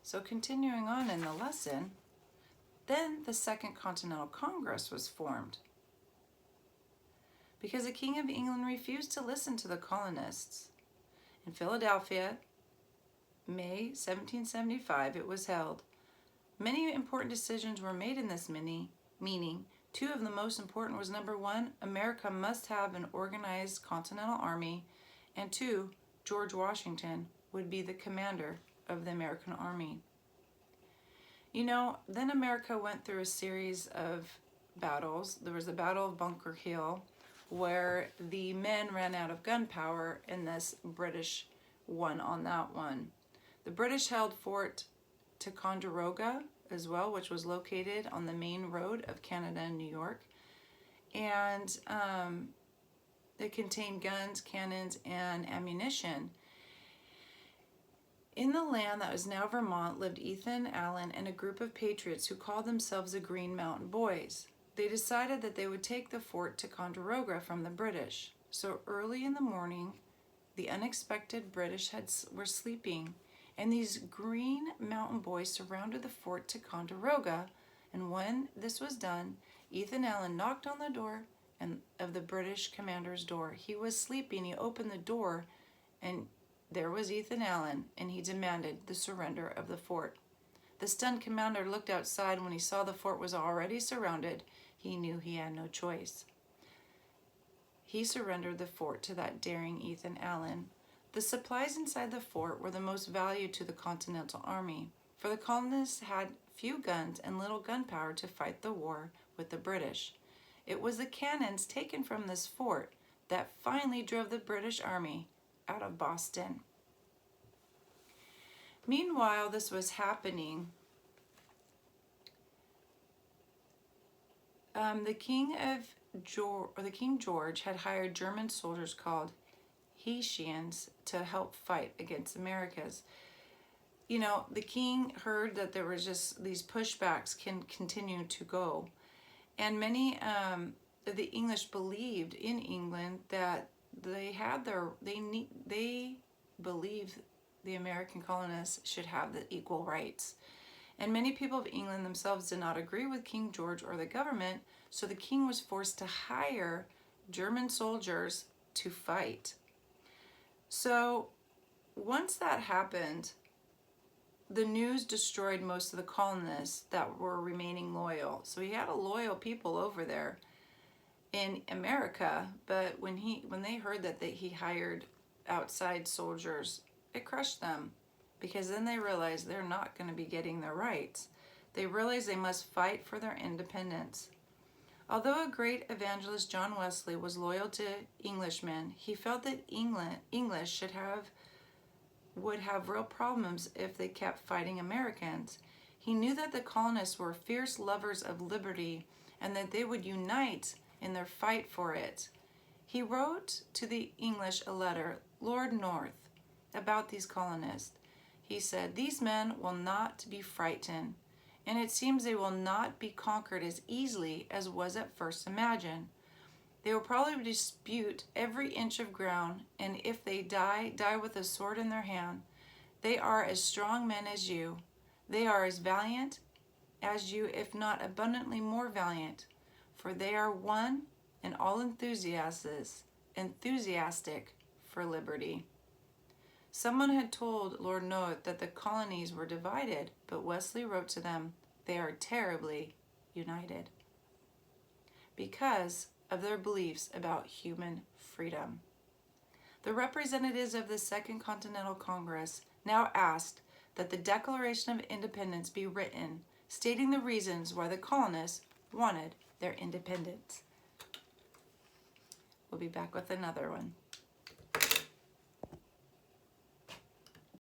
So continuing on in the lesson, then the Second Continental Congress was formed because the King of England refused to listen to the colonists. In Philadelphia, May 1775, it was held. Many important decisions were made in this meeting. Two of the most important was number one, America must have an organized Continental Army, and two, George Washington would be the commander of the American Army. You know, then America went through a series of battles. There was the Battle of Bunker Hill, where the men ran out of gunpowder, and this British won on that one. The British held Fort Ticonderoga as well, which was located on the main road of Canada and New York. And it contained guns, cannons, and ammunition. In the land that was now Vermont lived Ethan Allen and a group of patriots who called themselves the Green Mountain Boys. They decided that they would take the Fort Ticonderoga from the British. So early in the morning, the unexpected British were sleeping, and these Green Mountain Boys surrounded the Fort Ticonderoga. And when this was done, Ethan Allen knocked on the door of the British commander's door. He was sleeping. He opened the door, and there was Ethan Allen, and he demanded the surrender of the fort. The stunned commander looked outside. When he saw the fort was already surrounded, he knew he had no choice. He surrendered the fort to that daring Ethan Allen. The supplies inside the fort were the most valued to the Continental Army, for the colonists had few guns and little gunpowder to fight the war with the British. It was the cannons taken from this fort that finally drove the British Army out of Boston. Meanwhile, this was happening. King George had hired German soldiers called Hessians to help fight against Americans. You know, the king heard that there was just these pushbacks can continue to go, and many of the English believed in England that they believed the American colonists should have the equal rights. And many people of England themselves did not agree with King George or the government, so the king was forced to hire German soldiers to fight. So once that happened, the news destroyed most of the colonists that were remaining loyal. So he had a loyal people over there in America, but when they heard that he hired outside soldiers, it crushed them, because then they realized they're not going to be getting their rights. They realized they must fight for their independence. Although a great evangelist, John Wesley, was loyal to Englishmen, he felt that English would have real problems if they kept fighting Americans. He knew that the colonists were fierce lovers of liberty and that they would unite in their fight for it. He wrote to the English a letter, Lord North, about these colonists. He said, "These men will not be frightened, and it seems they will not be conquered as easily as was at first imagined. They will probably dispute every inch of ground, and if they die with a sword in their hand. They are as strong men as you. They are as valiant as you, if not abundantly more valiant, for they are one and all enthusiastic for liberty." Someone had told Lord North that the colonies were divided, but Wesley wrote to them, "They are terribly united," because of their beliefs about human freedom. The representatives of the Second Continental Congress now asked that the Declaration of Independence be written, stating the reasons why the colonists wanted their independence. We'll be back with another one.